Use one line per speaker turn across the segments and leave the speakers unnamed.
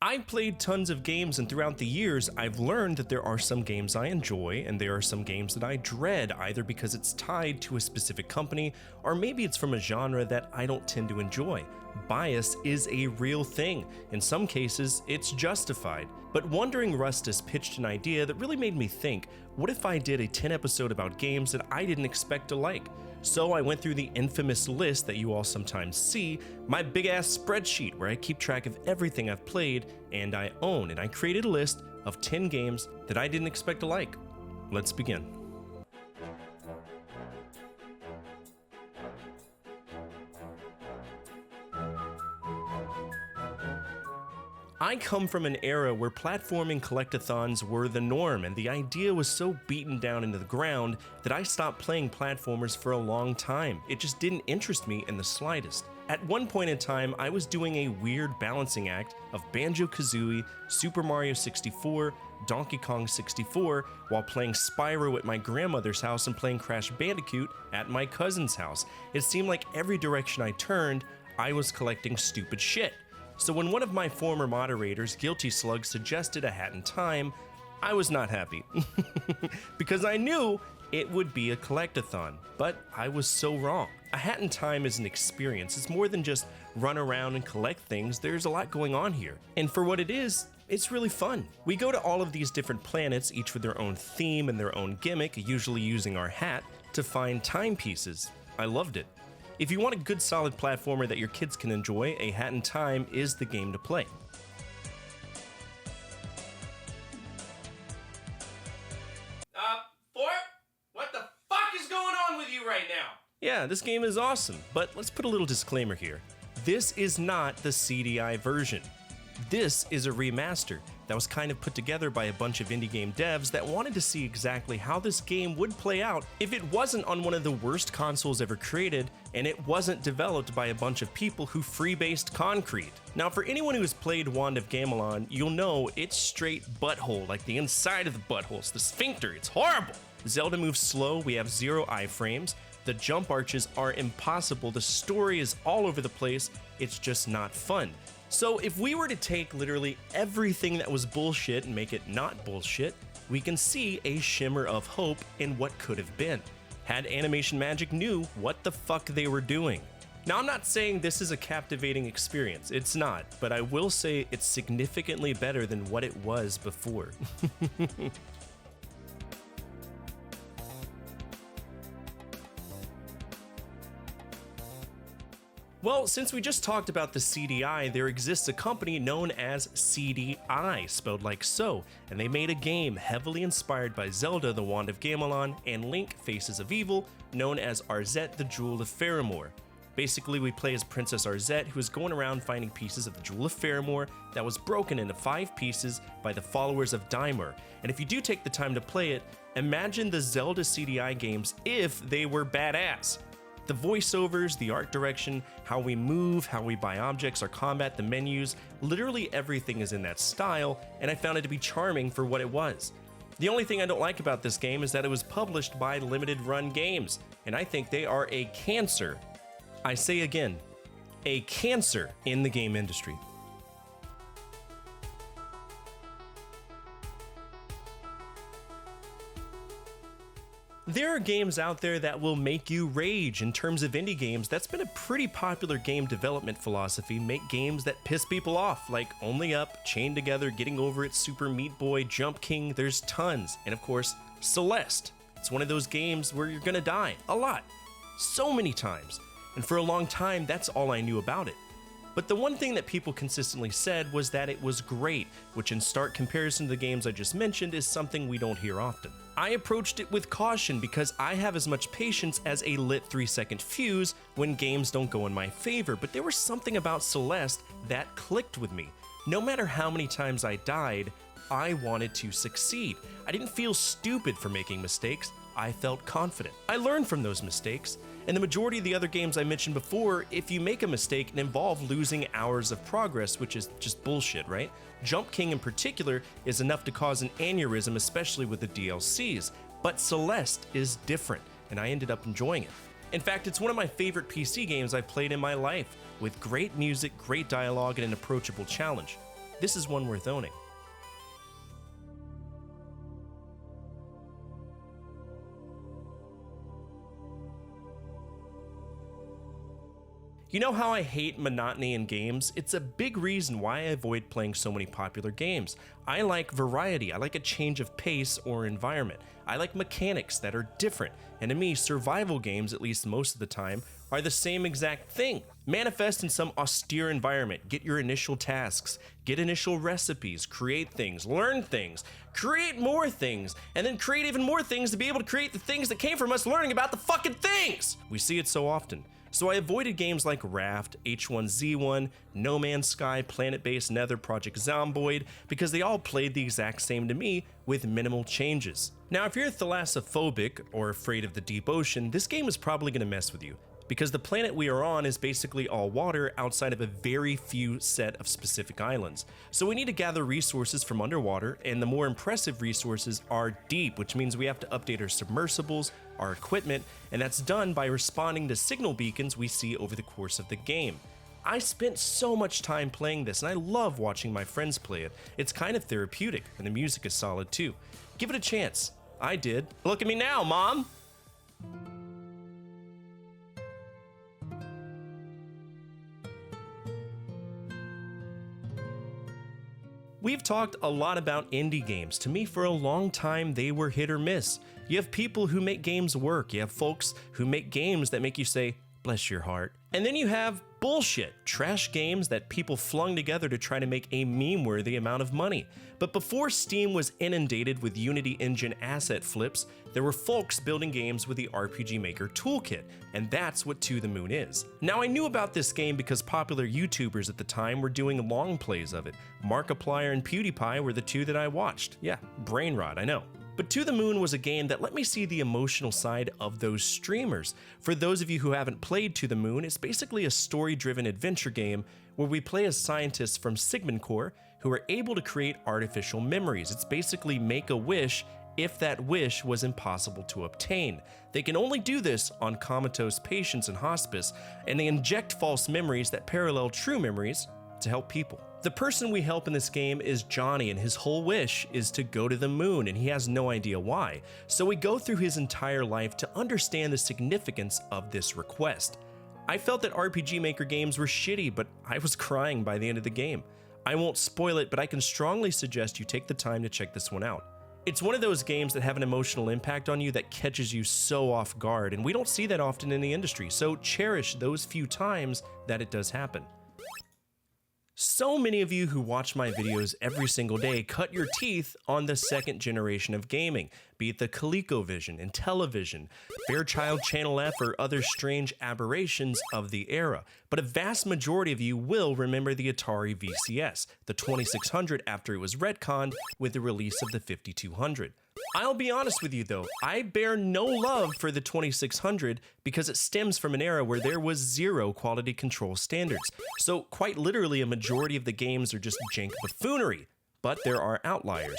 I've played tons of games, and throughout the years, I've learned that there are some games I enjoy and there are some games that I dread, either because it's tied to a specific company or maybe it's from a genre that I don't tend to enjoy. Bias is a real thing. In some cases, it's justified. But Wandering Rustus pitched an idea that really made me think, what if I did a 10 episode about games that I didn't expect to like? So I went through the infamous list that you all sometimes see, my big ass spreadsheet where I keep track of everything I've played and I own, and I created a list of 10 games that I didn't expect to like. Let's begin. I come from an era where platforming collectathons were the norm, and the idea was so beaten down into the ground that I stopped playing platformers for a long time. It just didn't interest me in the slightest. At one point in time, I was doing a weird balancing act of Banjo-Kazooie, Super Mario 64, Donkey Kong 64, while playing Spyro at my grandmother's house and playing Crash Bandicoot at my cousin's house. It seemed like every direction I turned, I was collecting stupid shit. So when one of my former moderators, Guilty Slug, suggested A Hat in Time, I was not happy. Because I knew it would be a collectathon, but I was so wrong. A Hat in Time is an experience. It's more than just run around and collect things. There's a lot going on here. And for what it is, it's really fun. We go to all of these different planets, each with their own theme and their own gimmick, usually using our hat, to find timepieces. I loved it. If you want a good solid platformer that your kids can enjoy, A Hat in Time is the game to play.
Fort? What the fuck is going on with you right now?
Yeah, this game is awesome, but let's put a little disclaimer here. This is not the CDI version. This is a remaster that was kind of put together by a bunch of indie game devs that wanted to see exactly how this game would play out if it wasn't on one of the worst consoles ever created and it wasn't developed by a bunch of people who freebased concrete. Now, for anyone who has played Wand of Gamelon, you'll know it's straight butthole, like the inside of the butthole. It's the sphincter. It's horrible. Zelda moves slow. We have 0 iframes. The jump arches are impossible. The story is all over the place. It's just not fun. So if we were to take literally everything that was bullshit and make it not bullshit, we can see a shimmer of hope in what could have been, had Animation Magic knew what the fuck they were doing. Now, I'm not saying this is a captivating experience, it's not, but I will say it's significantly better than what it was before. Well, since we just talked about the CDI, there exists a company known as CDI, spelled like so, and they made a game heavily inspired by Zelda, the Wand of Gamelon, and Link, Faces of Evil, known as Arzette, the Jewel of Faramore. Basically, we play as Princess Arzette, who is going around finding pieces of the Jewel of Faramore that was broken into 5 pieces by the followers of Daimur. And if you do take the time to play it, imagine the Zelda CDI games if they were badass. The voiceovers, the art direction, how we move, how we buy objects, our combat, the menus, literally everything is in that style, and I found it to be charming for what it was. The only thing I don't like about this game is that it was published by Limited Run Games, and I think they are a cancer. I say again, a cancer in the game industry. There are games out there that will make you rage. In terms of indie games, that's been a pretty popular game development philosophy. Make games that piss people off, like Only Up, Chained Together, Getting Over It, Super Meat Boy, Jump King, there's tons. And of course, Celeste. It's one of those games where you're gonna die, a lot, so many times. And for a long time, that's all I knew about it. But the one thing that people consistently said was that it was great, which in stark comparison to the games I just mentioned is something we don't hear often. I approached it with caution because I have as much patience as a lit 3-second fuse when games don't go in my favor, but there was something about Celeste that clicked with me. No matter how many times I died, I wanted to succeed. I didn't feel stupid for making mistakes, I felt confident. I learned from those mistakes. And the majority of the other games I mentioned before, if you make a mistake, it involves losing hours of progress, which is just bullshit, right? Jump King in particular is enough to cause an aneurysm, especially with the DLCs. But Celeste is different, and I ended up enjoying it. In fact, it's one of my favorite PC games I've played in my life, with great music, great dialogue, and an approachable challenge. this is one worth owning. You know how I hate monotony in games? It's a big reason why I avoid playing so many popular games. I like variety, I like a change of pace or environment. I like mechanics that are different, and to me, survival games, at least most of the time, are the same exact thing. Manifest in some austere environment, get your initial tasks, get initial recipes, create things, learn things, create more things, and then create even more things to be able to create the things that came from us learning about the fucking things! We see it so often. So I avoided games like Raft, H1Z1, No Man's Sky, Planet-Based Nether, Project Zomboid, because they all played the exact same to me with minimal changes. Now if you're thalassophobic or afraid of the deep ocean, this game is probably going to mess with you, because the planet we are on is basically all water outside of a very few set of specific islands. So we need to gather resources from underwater, and the more impressive resources are deep, which means we have to update our submersibles, our equipment, and that's done by responding to signal beacons we see over the course of the game. I spent so much time playing this, and I love watching my friends play it. It's kind of therapeutic, and the music is solid too. Give it a chance. I did. Look at me now, Mom! We've talked a lot about indie games. To me, for a long time, they were hit or miss. You have people who make games work. You have folks who make games that make you say, bless your heart. And then you have bullshit, trash games that people flung together to try to make a meme-worthy amount of money. But before Steam was inundated with Unity engine asset flips, there were folks building games with the RPG Maker toolkit, and that's what To the Moon is. Now I knew about this game because popular YouTubers at the time were doing long plays of it. Markiplier and PewDiePie were the two that I watched. Yeah, brain rot, I know. But To the Moon was a game that let me see the emotional side of those streamers. For those of you who haven't played To the Moon, it's basically a story-driven adventure game where we play as scientists from Sigmund Corps who are able to create artificial memories. It's basically make a wish if that wish was impossible to obtain. They can only do this on comatose patients in hospice, and they inject false memories that parallel true memories to help people. The person we help in this game is Johnny, and his whole wish is to go to the moon, and he has no idea why. So we go through his entire life to understand the significance of this request. I felt that RPG Maker games were shitty, but I was crying by the end of the game. I won't spoil it, but I can strongly suggest you take the time to check this one out. It's one of those games that have an emotional impact on you that catches you so off guard, and we don't see that often in the industry, so cherish those few times that it does happen. So many of you who watch my videos every single day cut your teeth on the second generation of gaming, be it the ColecoVision, Intellivision, Fairchild Channel F, or other strange aberrations of the era. But a vast majority of you will remember the Atari VCS, the 2600 after it was retconned with the release of the 5200. I'll be honest with you though, I bear no love for the 2600 because it stems from an era where there was zero quality control standards. So quite literally a majority of the games are just jank buffoonery, but there are outliers.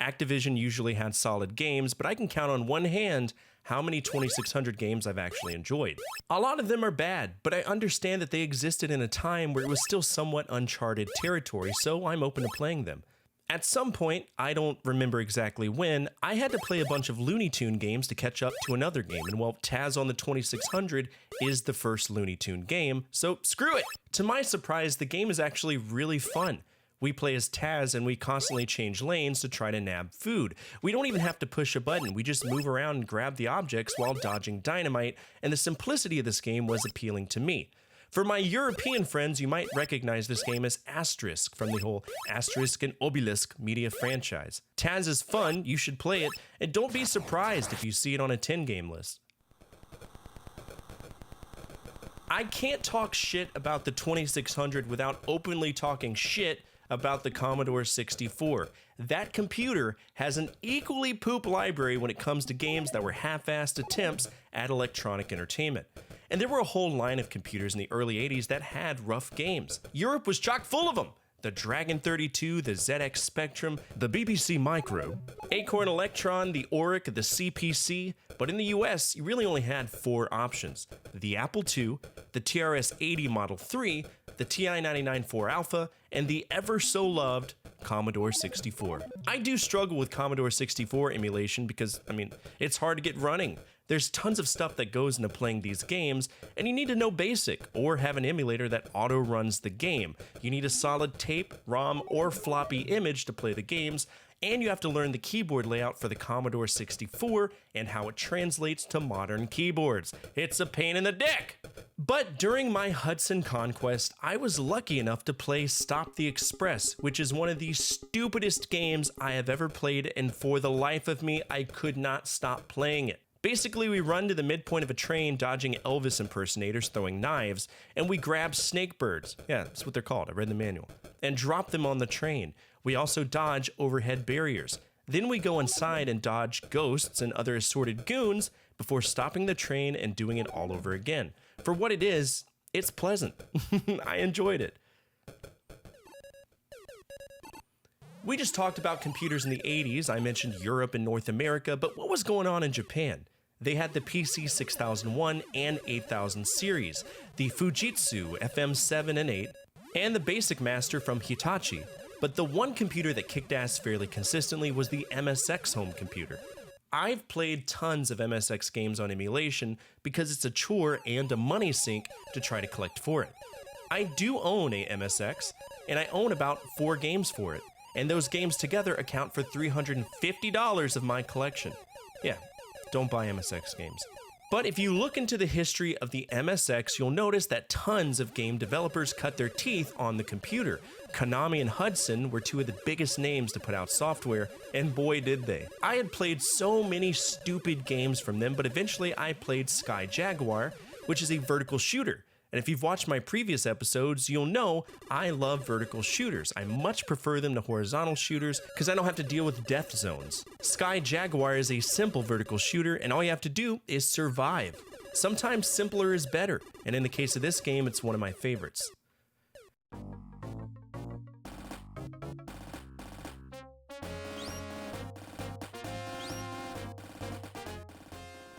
Activision usually had solid games, but I can count on one hand how many 2600 games I've actually enjoyed. A lot of them are bad, but I understand that they existed in a time where it was still somewhat uncharted territory, so I'm open to playing them. At some point, I don't remember exactly when, I had to play a bunch of Looney Tune games to catch up to another game, and well, Taz on the 2600 is the first Looney Tune game, so screw it! To my surprise, the game is actually really fun. We play as Taz and we constantly change lanes to try to nab food. We don't even have to push a button, we just move around and grab the objects while dodging dynamite, and the simplicity of this game was appealing to me. For my European friends, you might recognize this game as Asterisk from the whole Asterisk and Obelisk media franchise. Taz is fun, you should play it, and don't be surprised if you see it on a 10-game list. I can't talk shit about the 2600 without openly talking shit about the Commodore 64. That computer has an equally poop library when it comes to games that were half-assed attempts at electronic entertainment. And there were a whole line of computers in the early 80s that had rough games. Europe was chock full of them. the Dragon 32, the ZX Spectrum, the BBC Micro, Acorn Electron, the Auric, the CPC, but in the US, you really only had 4 options: the Apple II, the TRS-80 Model 3, the TI-99 Alpha, and the ever-so-loved Commodore 64. I do struggle with Commodore 64 emulation because, it's hard to get running. There's tons of stuff that goes into playing these games, and you need to know BASIC or have an emulator that auto-runs the game. You need a solid tape, ROM, or floppy image to play the games, and you have to learn the keyboard layout for the Commodore 64 and how it translates to modern keyboards. It's a pain in the dick! But during my Hudson conquest, I was lucky enough to play Stop the Express, which is one of the stupidest games I have ever played, and for the life of me, I could not stop playing it. Basically, we run to the midpoint of a train dodging Elvis impersonators throwing knives, and we grab snake birds. Yeah, that's what they're called, I read the manual. And drop them on the train. We also dodge overhead barriers. Then we go inside and dodge ghosts and other assorted goons before stopping the train and doing it all over again. For what it is, it's pleasant. I enjoyed it. We just talked about computers in the 80s. I mentioned Europe and North America, but what was going on in Japan? They had the PC 6001 and 8000 series, the Fujitsu FM7 and 8, and the Basic Master from Hitachi. But the one computer that kicked ass fairly consistently was the MSX home computer. I've played tons of MSX games on emulation because it's a chore and a money sink to try to collect for it. I do own a MSX, and I own about 4 games for it. And those games together account for $350 of my collection. Yeah, don't buy MSX games. But if you look into the history of the MSX, you'll notice that tons of game developers cut their teeth on the computer. Konami and Hudson were 2 of the biggest names to put out software, and boy did they. I had played so many stupid games from them, but eventually I played Sky Jaguar, which is a vertical shooter. And if you've watched my previous episodes, you'll know I love vertical shooters. I much prefer them to horizontal shooters because I don't have to deal with death zones. Sky Jaguar is a simple vertical shooter, and all you have to do is survive. Sometimes simpler is better, and in the case of this game, it's one of my favorites.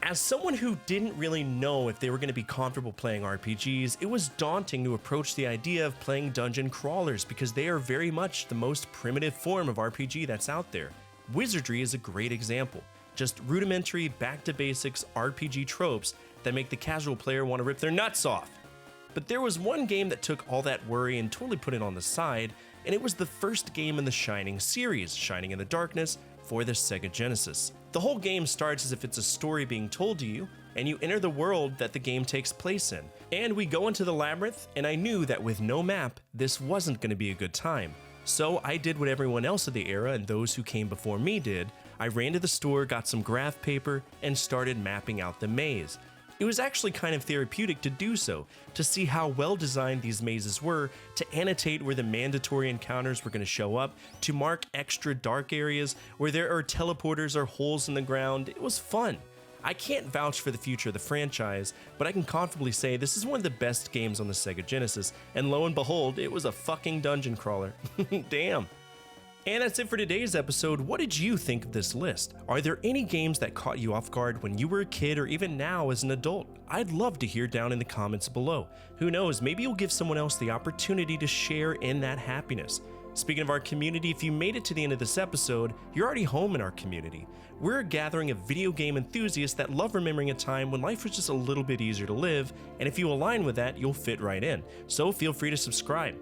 As someone who didn't really know if they were going to be comfortable playing RPGs, it was daunting to approach the idea of playing dungeon crawlers because they are very much the most primitive form of RPG that's out there. Wizardry is a great example. Just rudimentary, back-to-basics RPG tropes that make the casual player want to rip their nuts off. But there was one game that took all that worry and totally put it on the side, and it was the first game in the Shining series, Shining in the Darkness, for the Sega Genesis. The whole game starts as if it's a story being told to you, and you enter the world that the game takes place in. And we go into the labyrinth, and I knew that with no map, this wasn't going to be a good time. So I did what everyone else of the era and those who came before me did. I ran to the store, got some graph paper, and started mapping out the maze. It was actually kind of therapeutic to do so, to see how well designed these mazes were, to annotate where the mandatory encounters were going to show up, to mark extra dark areas where there are teleporters or holes in the ground. It was fun. I can't vouch for the future of the franchise, but I can comfortably say this is one of the best games on the Sega Genesis, and lo and behold, it was a fucking dungeon crawler. Damn. And that's it for today's episode. What did you think of this list? Are there any games that caught you off guard when you were a kid or even now as an adult? I'd love to hear down in the comments below. Who knows, maybe you'll give someone else the opportunity to share in that happiness. Speaking of our community, if you made it to the end of this episode, you're already home in our community. We're a gathering of video game enthusiasts that love remembering a time when life was just a little bit easier to live, and if you align with that, you'll fit right in. So feel free to subscribe.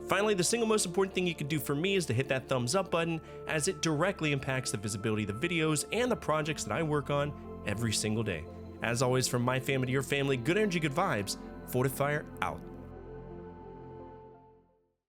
Finally, the single most important thing you can do for me is to hit that thumbs up button, as it directly impacts the visibility of the videos and the projects that I work on every single day. As always, from my family to your family, good energy, good vibes. Fortefyre out.